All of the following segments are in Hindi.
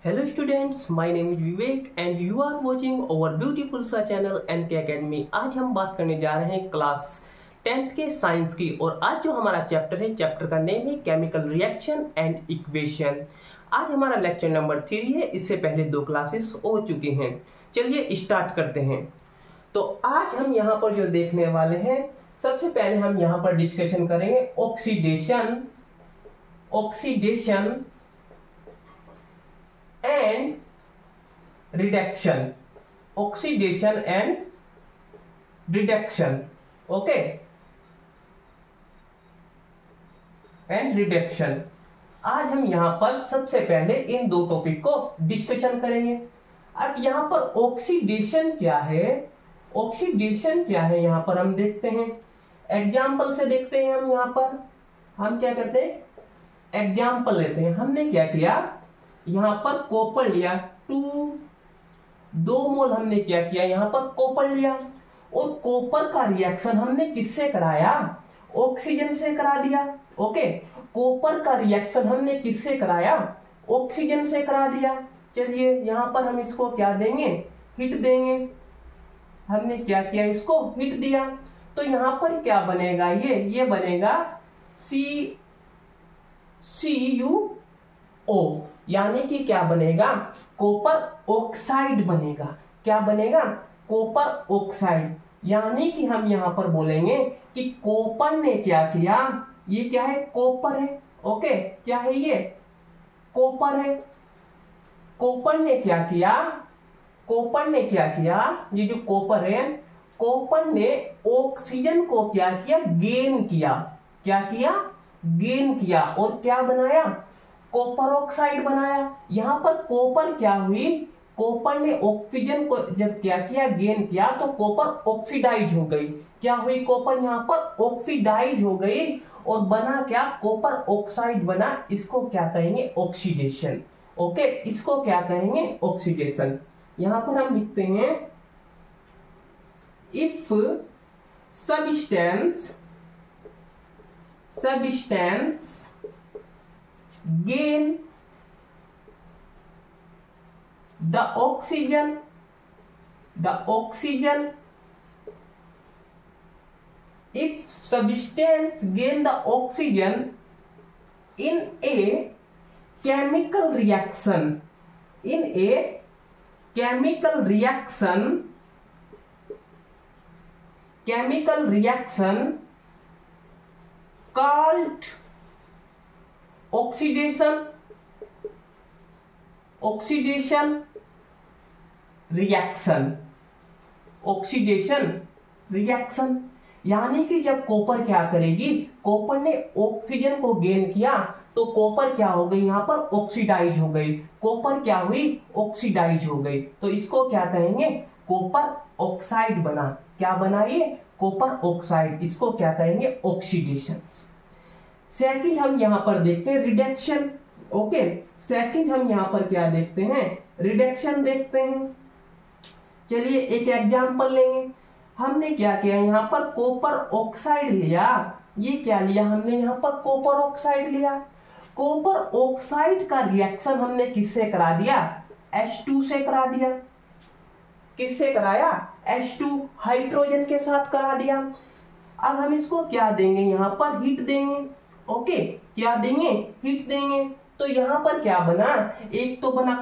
Hello students, my name is Vivek and you are watching our beautiful सा चैनल NK Academy। आज हम बात करने जा रहे हैं क्लास 10th के साइंस की और आज जो हमारा चैप्टर है, चैप्टर का नेम है केमिकल रिएक्शन एंड इक्वेशन। आज हमारा लेक्चर नंबर 3 है। इससे पहले 2 क्लासेस हो चुकी हैं। चलिए स्टार्ट करते हैं। तो आज हम यहाँ पर जो देखने वाले हैं, सबसे पहले हम यहाँ पर डिस्कशन करेंगे oxidation and reduction. Oxidation and reduction, okay, and reduction. आज हम यहां पर सबसे पहले इन 2 टॉपिक को डिस्कशन करेंगे। अब यहां पर ऑक्सीडेशन क्या है, ऑक्सीडेशन क्या है यहां पर हम देखते हैं। एग्जाम्पल से देखते हैं। हम यहां पर हम क्या करते हैं, एग्जाम्पल लेते हैं। हमने क्या किया, यहां पर कॉपर लिया 2 मोल। हमने क्या किया, यहां पर कॉपर लिया और कॉपर का रिएक्शन हमने किससे कराया, ऑक्सीजन से करा दिया। ओके, कॉपर का रिएक्शन हमने किससे कराया, ऑक्सीजन से करा दिया। चलिए यहां पर हम इसको क्या देंगे, हिट देंगे। हमने क्या किया, इसको हिट दिया। तो यहां पर क्या बनेगा, ये बनेगा CuO, यानी कि क्या बनेगा, कॉपर ऑक्साइड बनेगा। क्या बनेगा, कॉपर ऑक्साइड। यानी कि हम यहां पर बोलेंगे कि कॉपर ने क्या किया, ये क्या है, कॉपर है। ओके, क्या है, ये कॉपर है। कॉपर ने क्या किया, कॉपर ने क्या किया, ये जो कॉपर है, कॉपर ने ऑक्सीजन को क्या किया, गेन किया। क्या किया, गेन किया और क्या बनाया, कॉपर ऑक्साइड बनाया। यहां पर कॉपर क्या हुई, कॉपर ने ऑक्सीजन को जब क्या किया, गेन किया, तो कॉपर ऑक्सीडाइज हो गई। क्या हुई, कॉपर यहां पर ऑक्सीडाइज हो गई और बना क्या, कॉपर ऑक्साइड बना। इसको क्या कहेंगे, ऑक्सीडेशन। ओके, इसको क्या कहेंगे, ऑक्सीडेशन। यहां पर हम लिखते हैं, if substance gain the oxygen if substance gain the oxygen in a chemical reaction called oxidation reaction। यानी कि जब कॉपर क्या करेगी, कॉपर ने ऑक्सीजन को गेन किया तो कॉपर क्या हो गई, यहां पर ऑक्सीडाइज हो गई। कॉपर क्या हुई, ऑक्सीडाइज हो गई। तो इसको क्या कहेंगे, कॉपर ऑक्साइड बना। क्या बना, ये कॉपर ऑक्साइड। इसको क्या कहेंगे, ऑक्सीडेशन। सेकंड हम यहां पर देखते हैं रिडक्शन। ओके, सेकंड हम यहां पर क्या देखते हैं, रिडक्शन देखते हैं। चलिए एक एग्जांपल लेंगे। हमने क्या किया, यहां पर कॉपर ऑक्साइड लिया। ये क्या लिया हमने, यहां पर कॉपर ऑक्साइड लिया। कॉपर ऑक्साइड का रिएक्शन हमने किससे करा दिया, H2 से करा दिया। किससे कराया, H2 हाइड्रोजन के साथ करा दिया। अब हम इसको क्या देंगे, यहां पर हिट देंगे। ओके, क्या देंगे, हिट देंगे। तो यहां पर क्या बना, एक तो बना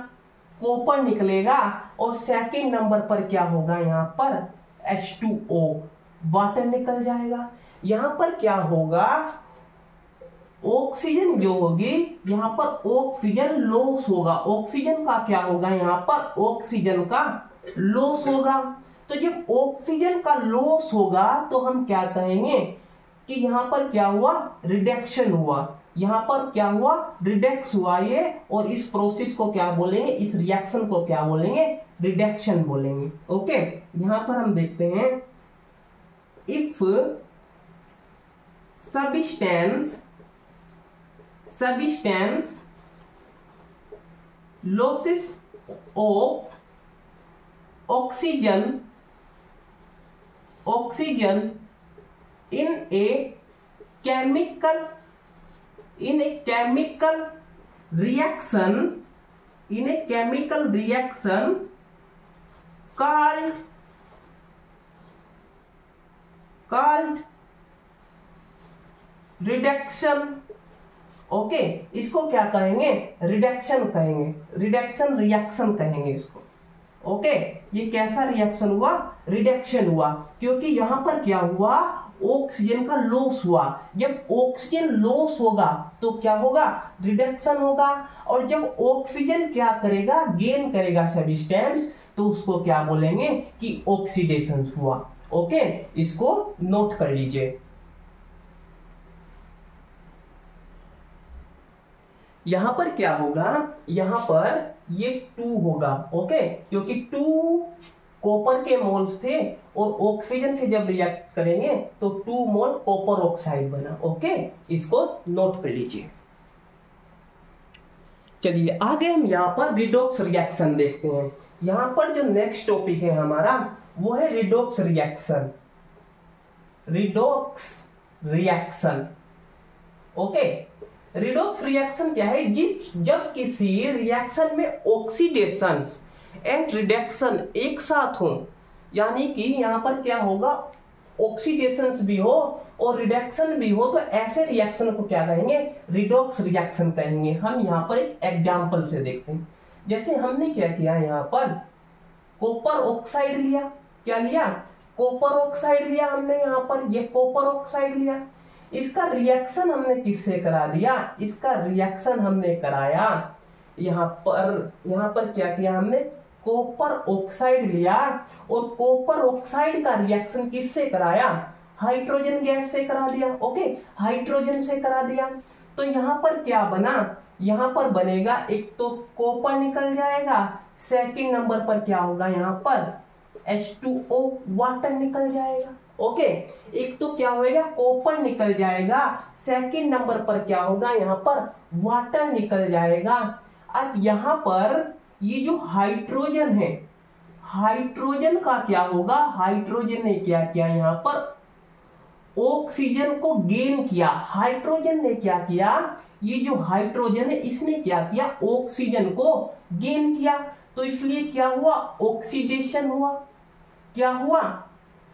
कॉपर निकलेगा और सेकंड नंबर पर क्या होगा, यहां पर H2O, वाटर निकल जाएगा। यहां पर क्या होगा, ऑक्सीजन जो होगी, यहां पर ऑक्सीजन लॉस होगा। ऑक्सीजन का क्या होगा, यहां पर ऑक्सीजन का लॉस होगा। तो जब ऑक्सीजन का लॉस होगा तो हम क्या कहेंगे कि यहां पर क्या हुआ, रिडक्शन हुआ। यहां पर क्या हुआ, रिडक्स हुआ ये। और इस प्रोसेस को क्या बोलेंगे, इस रिएक्शन को क्या बोलेंगे, रिडक्शन बोलेंगे। ओके, यहां पर हम देखते हैं, if substance losses of oxygen in a chemical reaction in a chemical reaction called reduction. Okay, इसको क्या कहेंगे? रिडक्शन कहेंगे, रिडक्शन रिएक्शन कहेंगे इसको। ओके, ये कैसा रिएक्शन हुआ? रिडक्शन हुआ, क्योंकि यहां पर क्या हुआ? ऑक्सीजन का लॉस हुआ। जब ऑक्सीजन लॉस होगा तो क्या होगा? रिडक्शन होगा। और जब ऑक्सीजन क्या करेगा? गेन करेगा सब्सटेंस, तो उसको क्या बोलेंगे? कि ऑक्सीडेशन हुआ। ओके, इसको नोट कर लीजिए। यहां पर क्या होगा? यहां पर ये 2 होगा। ओके, क्योंकि 2 कॉपर के मोल्स थे और ऑक्सीजन से जब रिएक्ट करेंगे तो 2 मोल कॉपर ऑक्साइड बना। ओके, इसको नोट कर लीजिए। चलिए आगे हम यहां पर रिडॉक्स रिएक्शन देखते हैं। यहां पर जो नेक्स्ट टॉपिक है हमारा वो है redox reaction. Redox reaction. Okay, redox reaction क्या है? जब किसी रिएक्शन में ऑक्सीडेशन एंड रिडक्शन एक साथ हो, यानी कि यहां पर क्या होगा? ऑक्सीडेशन भी हो और रिडक्शन भी हो, तो ऐसे रिएक्शन को क्या कहेंगे? रिडॉक्स रिएक्शन कहेंगे। हम यहां पर एक एग्जांपल से देखते हैं। जैसे हमने क्या किया, यहां पर कॉपर ऑक्साइड लिया। क्या लिया? कॉपर ऑक्साइड लिया हमने। यहां पर ये कॉपर ऑक्साइड लिया, इसका रिएक्शन हमने किससे करा दिया? इसका रिएक्शन हमने कराया यहां पर क्या किया हमने? कॉपर ऑक्साइड लिया और कॉपर ऑक्साइड का रिएक्शन किससे कराया? हाइड्रोजन गैस से करा दिया। ओके, हाइड्रोजन से करा दिया। तो यहां पर क्या बना? यहां पर बनेगा, एक तो कॉपर निकल जाएगा, सेकंड नंबर पर क्या होगा? यहां पर H2O वाटर निकल जाएगा। ओके, एक तो क्या होएगा? कॉपर निकल जाएगा, सेकंड नंबर पर क्या होगा? यहां पर वाटर निकल जाएगा। अब यहां पर ये जो हाइड्रोजन है, हाइड्रोजन का क्या होगा? हाइड्रोजन ने क्या किया? यहां पर ऑक्सीजन को गेन किया। हाइड्रोजन ने क्या किया? ये जो हाइड्रोजन है इसने क्या किया? ऑक्सीजन को गेन किया। तो इसलिए क्या हुआ? ऑक्सीडेशन हुआ। क्या हुआ?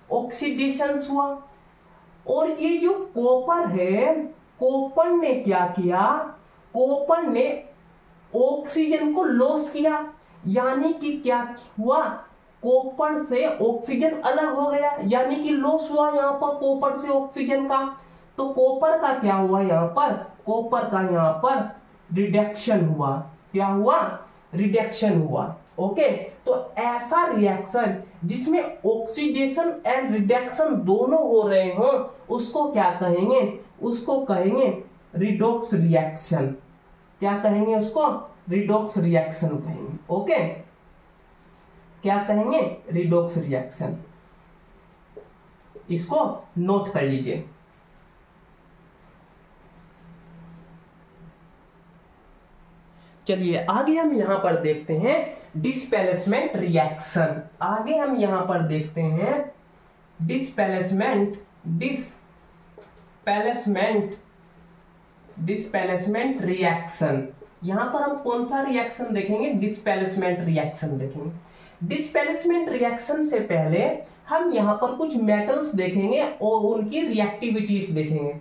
ऑक्सीडेशन हुआ। और ये जो कॉपर है, कॉपर ने क्या किया? कॉपर ने ऑक्सीजन को लॉस किया, यानी कि क्या हुआ? कॉपर से ऑक्सीजन अलग हो गया, यानी कि लॉस हुआ यहां पर कॉपर से ऑक्सीजन का। तो कॉपर का क्या हुआ? यहां पर कॉपर का यहां पर रिडक्शन हुआ। क्या हुआ? रिडक्शन हुआ। ओके, तो ऐसा रिएक्शन जिसमें ऑक्सीडेशन एंड रिडक्शन दोनों हो रहे हो उसको क्या कहेंगे? उसको कहेंगे रिडॉक्स रिएक्शन। क्या कहेंगे उसको? रिडॉक्स रिएक्शन कहेंगे। ओके, क्या कहेंगे? Redox reaction. इसको नोट कर लीजिए। चलिए आगे हम यहां पर देखते हैं डिस्प्लेसमेंट रिएक्शन। आगे हम यहां पर देखते हैं डिस्प्लेसमेंट रिएक्शन। यहां पर हम कौन सा रिएक्शन देखेंगे? डिस्प्लेसमेंट रिएक्शन देखेंगे। डिस्प्लेसमेंट रिएक्शन से पहले हम यहां पर कुछ मेटल्स देखेंगे और उनकी रिएक्टिविटीज देखेंगे।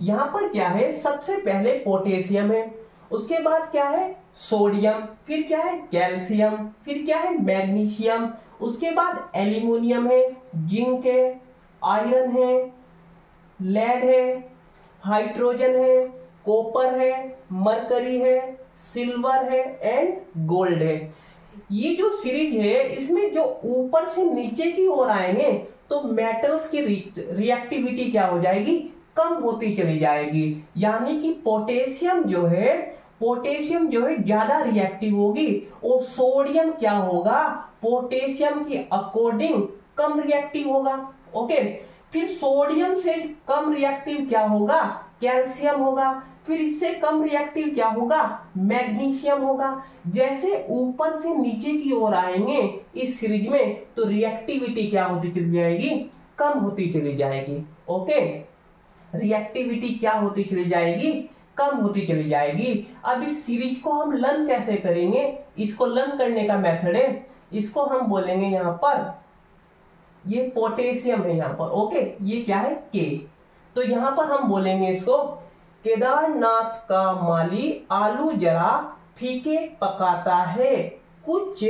यहां पर क्या है? सबसे पहले पोटेशियम है, उसके बाद क्या है? सोडियम, फिर क्या है? कैल्शियम, फिर क्या है? मैग्नीशियम, उसके बाद एल्यूमिनियम है, जिंक है, आयरन है, लेड है, हाइड्रोजन है, कॉपर है, मरकरी है, सिल्वर है एंड गोल्ड है। ये जो सीरीज है इसमें जो ऊपर से नीचे की ओर आएंगे तो मेटल्स की रिएक्टिविटी क्या हो जाएगी? कम होती चली जाएगी। यानी कि पोटेशियम जो है ज्यादा रिएक्टिव होगी और सोडियम क्या होगा? पोटेशियम के अकॉर्डिंग कम रिएक्टिव होगा। ओके, फिर सोडियम से कम रिएक्टिव क्या होगा? कैल्शियम होगा। फिर इससे कम रिएक्टिव क्या होगा? मैग्नीशियम होगा। जैसे ऊपर से नीचे की ओर आएंगे इस सीरीज में तो रिएक्टिविटी क्या होती चली जाएगी? कम होती चली जाएगी। ओके, रिएक्टिविटी क्या होती चली जाएगी? कम होती चली जाएगी। अब इस सीरीज को हम लर्न कैसे करेंगे, इसको लर्न करने का मेथड है, इसको हम बोलेंगे यहां पर, ये पोटेशियम है यहां पर, ओके, ये क्या है के। तो यहां पर हम बोलेंगे इसको, केदारनाथ का माली आलू जरा फीके पकाता है, कुछ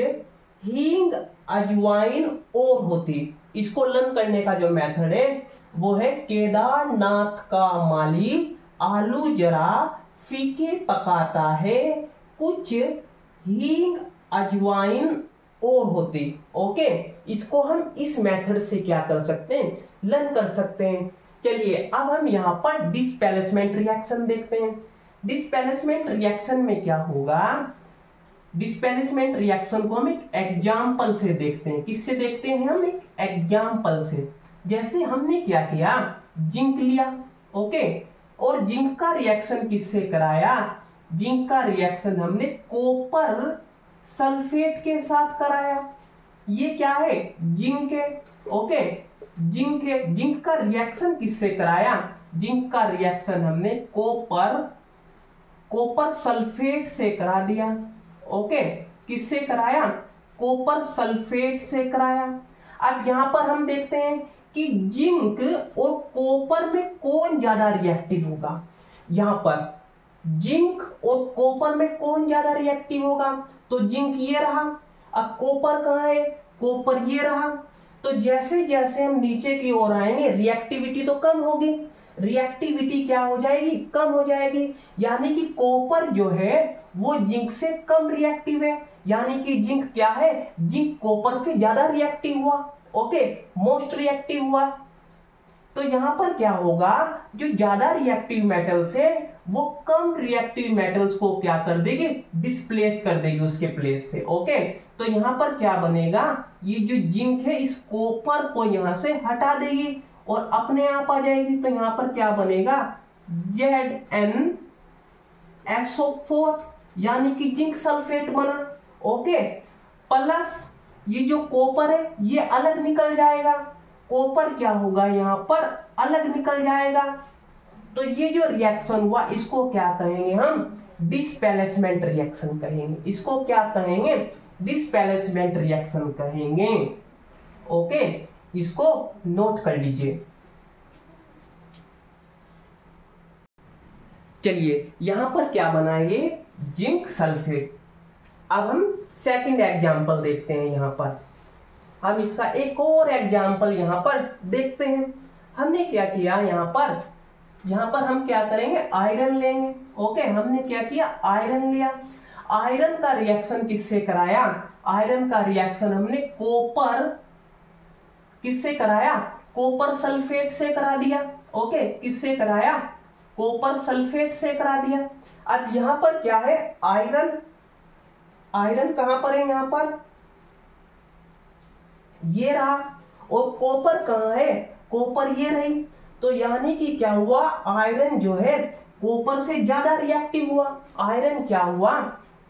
हींग अजवाइन और होती। इसको लर्न करने का जो मेथड है वो है, केदारनाथ का माली आलू जरा फीके पकाता है, कुछ हींग अजवाइन और होती। ओके, इसको हम इस मेथड से क्या कर सकते हैं, लर्न कर सकते हैं। चलिए अब हम यहां पर डिस्प्लेसमेंट रिएक्शन देखते हैं। डिस्प्लेसमेंट रिएक्शन में क्या होगा, डिस्प्लेसमेंट रिएक्शन को हम एक एग्जाम्पल से देखते हैं। किससे देखते हैं हम, एक एग्जाम्पल से। जैसे हमने क्या किया, जिंक लिया, ओके, और जिंक का रिएक्शन किससे कराया, जिंक का रिएक्शन हमने कॉपर सल्फेट के साथ कराया। ये क्या है, जिंक है, ओके, जिंक है। जिंक का रिएक्शन किससे कराया, जिंक का रिएक्शन हमने कॉपर सल्फेट से करा दिया, ओके, किससे कराया, कॉपर सल्फेट से कराया। अब यहां पर हम देखते हैं कि जिंक और कॉपर में कौन ज्यादा रिएक्टिव होगा। यहां पर जिंक और कॉपर में कौन ज्यादा रिएक्टिव होगा, तो जिंक ये रहा। अब कॉपर कहां है, कॉपर ये रहा। तो जैसे जैसे हम नीचे की ओर आएंगे रिएक्टिविटी तो कम होगी, रिएक्टिविटी क्या हो जाएगी, कम हो जाएगी। यानी कि कॉपर जो है वो जिंक से कम रिएक्टिव है, यानी कि जिंक क्या है, जिंक कॉपर से ज्यादा रिएक्टिव हुआ, ओके, मोस्ट रिएक्टिव हुआ। तो यहां पर क्या होगा, जो ज्यादा रिएक्टिव मेटल्स है वो कम रिएक्टिव मेटल्स को क्या कर देगी, डिस्प्लेस कर देगी उसके प्लेस से, ओके। तो यहां पर क्या बनेगा, ये जो जिंक है इस कॉपर को यहां से हटा देगी और अपने आप आ जाएगी। तो यहां पर क्या बनेगा, ZnSO4, यानी कि जिंक सल्फेट बना, ओके। प्लस ये जो कॉपर है ये अलग निकल जाएगा, कॉपर क्या होगा यहां पर अलग निकल जाएगा। तो ये जो रिएक्शन हुआ इसको क्या कहेंगे हम, डिस्प्लेसमेंट रिएक्शन कहेंगे। इसको क्या कहेंगे, डिस्प्लेसमेंट रिएक्शन कहेंगे, ओके। इसको नोट कर लीजिए। चलिए यहां पर क्या बना, ये जिंक सल्फेट। अब हम सेकंड एग्जांपल देखते हैं। यहां पर हम इसका एक और एग्जांपल यहां पर देखते हैं। हमने क्या किया, यहां पर हम क्या करेंगे, आयरन लेंगे, ओके। हमने क्या किया, आयरन लिया। आयरन का रिएक्शन किससे कराया, आयरन का रिएक्शन हमने कॉपर किससे कराया, कॉपर सल्फेट से करा दिया, ओके। किससे कराया, कॉपर सल्फेट से करा दिया। अब यहां पर क्या है, आयरन, आयरन कहां पर है, यहां पर ये रहा, और कॉपर कहां है, कॉपर ये रही। तो यानी कि क्या हुआ, आयरन जो है कॉपर से ज्यादा रिएक्टिव हुआ। आयरन क्या हुआ,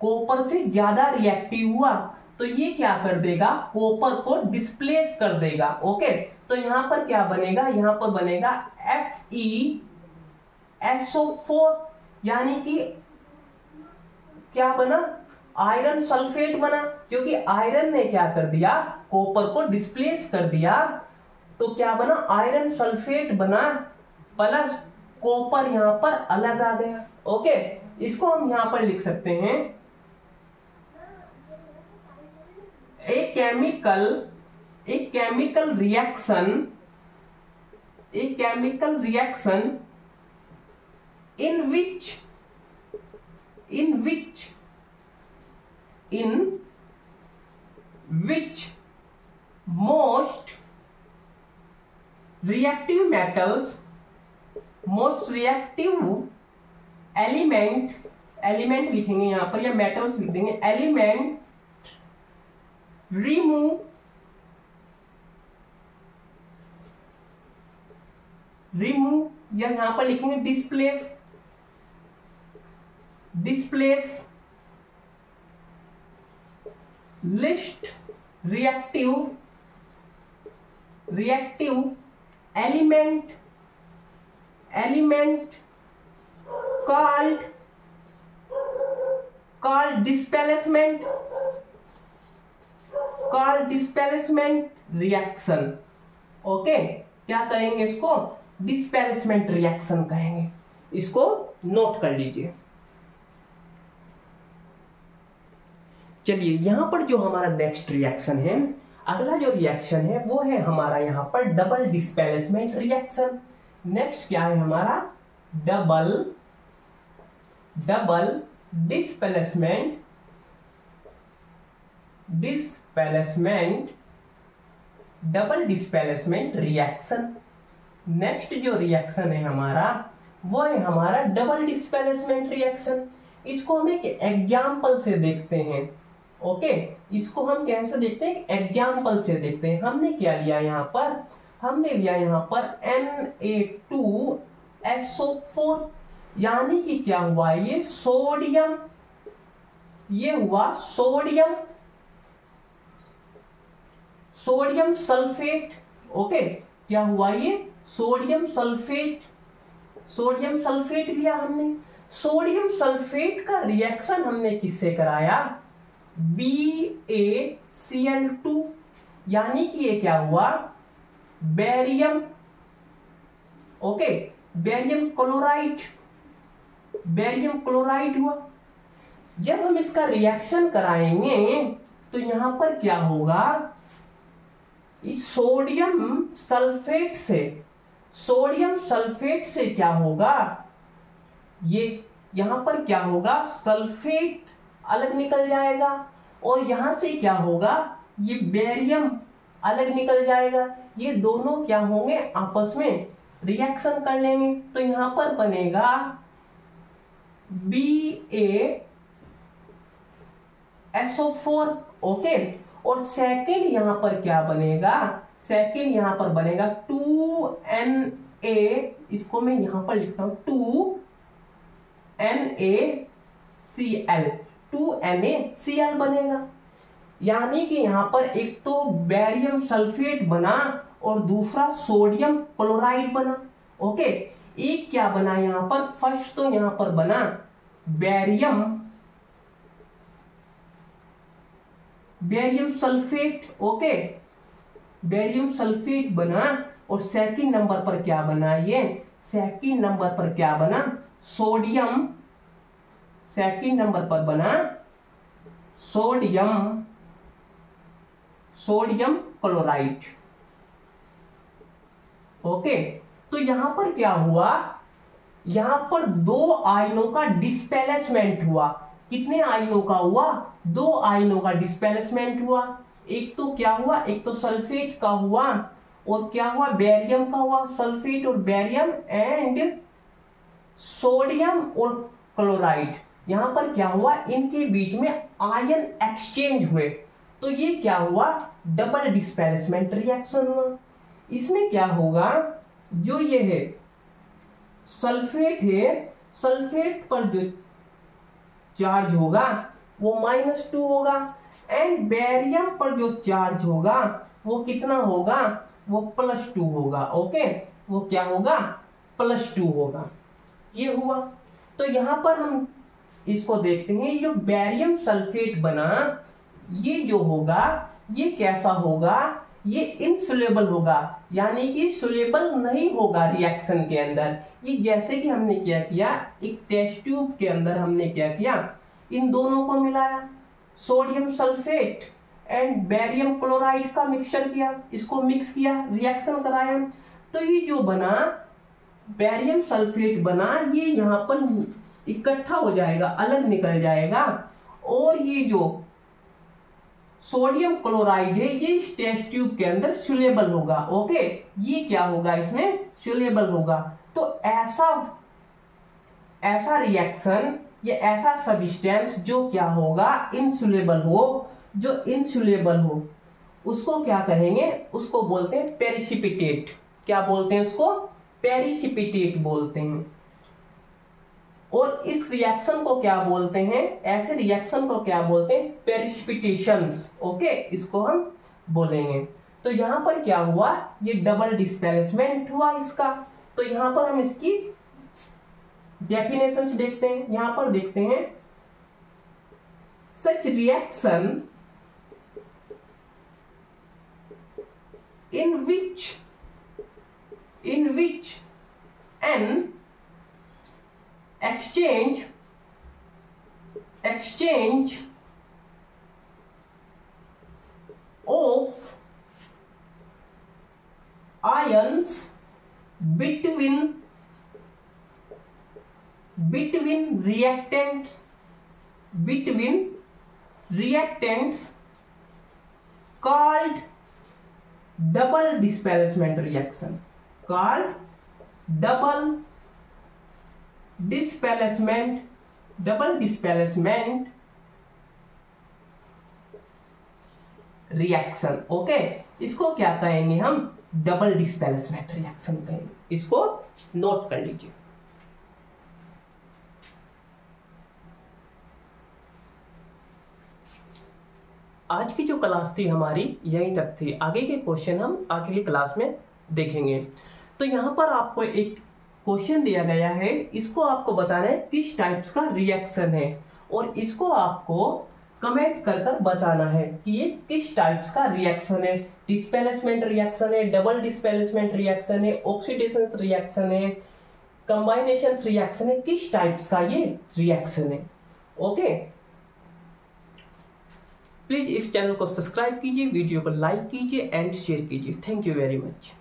कॉपर से ज्यादा रिएक्टिव हुआ। तो ये क्या कर देगा, कॉपर को डिस्प्लेस कर देगा, ओके। तो यहां पर क्या बनेगा, यहां पर बनेगा FeSO4, यानी कि क्या बना, आयरन सल्फेट बना, क्योंकि आयरन ने क्या कर दिया, कॉपर को डिस्प्लेस कर दिया। तो क्या बना, आयरन सल्फेट बना, प्लस कॉपर यहां पर अलग आ गया, ओके। इसको हम यहां पर लिख सकते हैं, एक chemical reaction in which most reactive element लिखेंगे यहां पर, या मेटल्स लिख देंगे, एलिमेंट रिमूव या यहां पर लिखेंगे displace least reactive element called displacement reaction। Okay, क्या कहेंगे इसको? डिस्प्लेसमेंट रिएक्शन कहेंगे। इसको नोट कर लीजिए। चलिए यहां पर जो हमारा नेक्स्ट रिएक्शन है, अगला जो रिएक्शन है वो है हमारा यहां पर डबल डिस्प्लेसमेंट रिएक्शन। नेक्स्ट क्या है हमारा? Double displacement double displacement reaction. Next जो रिएक्शन है हमारा वो है हमारा डबल डिस्प्लेसमेंट रिएक्शन। इसको हम एक एग्जाम्पल से देखते हैं। ओके, इसको हम कैसे देखते हैं? एग्जाम्पल से देखते हैं। हमने क्या लिया यहाँ पर? हमने लिया यहाँ पर Na2SO4, यानी कि क्या हुआ? ये सोडियम, ये हुआ सोडियम सल्फेट। ओके, क्या हुआ? ये सोडियम सल्फेट लिया हमने। सोडियम सल्फेट का रिएक्शन हमने किससे कराया? BaCl2, यानी कि ये क्या हुआ? बेरियम। ओके, बेरियम क्लोराइड हुआ। जब हम इसका रिएक्शन कराएंगे तो यहां पर क्या होगा? इस सोडियम सल्फेट से क्या होगा? ये यहां पर क्या होगा? सल्फेट अलग निकल जाएगा और यहां से क्या होगा? ये बेरियम अलग निकल जाएगा। ये दोनों क्या होंगे? आपस में रिएक्शन कर लेंगे। तो यहां पर बनेगा BaSO4। ओके, और सेकंड यहां पर क्या बनेगा? सेकंड यहां पर बनेगा 2Na, इसको मैं यहां पर लिखता हूं 2NaCl बनेगा। यानी कि यहां पर एक तो बेरियम सल्फेट बना और दूसरा सोडियम क्लोराइड बना। ओके, एक क्या बना यहां पर? फर्स्ट तो यहां पर बना barium sulphate. Okay, barium sulphate बना और सेकंड नंबर पर क्या बना? ये सेकंड नंबर पर क्या बना? सोडियम। सेकंड नंबर पर बना सोडियम क्लोराइड। ओके, तो यहां पर क्या हुआ? यहां पर दो आयनों का डिस्प्लेसमेंट हुआ। कितने आयनों का हुआ? दो आयनों का डिस्प्लेसमेंट हुआ। एक तो क्या हुआ? एक तो सल्फेट का हुआ और क्या हुआ? बेरियम का हुआ। सल्फेट और बेरियम एंड सोडियम और क्लोराइड, यहां पर क्या हुआ? इनके बीच में आयन एक्सचेंज हुए। तो ये क्या हुआ? डबल डिस्प्लेसमेंट रिएक्शन हुआ। इसमें क्या होगा? जो ये है सल्फेट है, सल्फेट पर जो चार्ज होगा वो -2 होगा एंड बेरियम पर जो चार्ज होगा वो कितना होगा? वो +2 होगा। ओके, वो क्या होगा? +2 होगा। ये हुआ। तो यहां पर हम इसको देखते हैं। जो बेरियम सल्फेट बना, ये जो होगा ये कैसा होगा? ये इनसोल्युबल होगा, यानी कि सोल्युबल नहीं होगा रिएक्शन के अंदर। ये जैसे कि हमने क्या किया, एक टेस्ट ट्यूब के अंदर हमने क्या किया? इन दोनों को मिलाया, sodium sulphate and barium chloride का मिक्सचर किया, इसको मिक्स किया, रिएक्शन कराया। तो ये जो बना बेरियम सल्फेट बना, ये यहां पर इकट्ठा हो जाएगा, अलग निकल जाएगा। और ये जो सोडियम क्लोराइड है ये इस टेस्ट ट्यूब के अंदर सोल्युबल होगा। ओके, ये क्या होगा? इसमें सोल्युबल होगा। तो ऐसा रिएक्शन या ऐसा सब्सटेंस जो क्या होगा? इनसोल्युबल हो। जो इनसोल्युबल हो उसको क्या कहेंगे? उसको बोलते हैं पेरिसिपिटेट। क्या बोलते हैं उसको? पेरिसिपिटेट बोलते हैं। और इस रिएक्शन को क्या बोलते हैं? ऐसे रिएक्शन को क्या बोलते हैं? पेरिसिपिटेशंस। ओके, इसको हम बोलेंगे। तो यहां पर क्या हुआ? ये डबल डिस्प्लेसमेंट हुआ इसका। तो यहां पर हम इसकी डेफिनेशन देखते हैं, यहां पर देखते हैं such reaction in which an exchange of ions between reactants called double displacement reaction, reaction. Okay, इसको क्या कहेंगे हम? डबल डिस्प्लेसमेंट रिएक्शन कहेंगे। इसको नोट कर लीजिए। आज की जो क्लास थी हमारी यहीं तक थी, आगे के क्वेश्चन हम अगली क्लास में देखेंगे। तो यहाँ पर आपको एक क्वेश्चन दिया गया है, इसको आपको बताना है किस टाइप्स का रिएक्शन है, और इसको आपको कमेंट कर कर बताना है कि ये किस टाइप्स का रिएक्शन है। डिस्प्लेसमेंट रिएक्शन है, डबल डिस्प्लेसमेंट रिएक्शन है, ऑक्सीडेशन रिएक्शन है, कंबाइनेशन रिएक्शन है, किस टाइप्स का ये रिएक्शन है। ओके, प्लीज इस चैनल को सब्सक्राइब कीजिए, वीडियो को लाइक कीजिए एंड शेयर कीजिए। Thank you very much.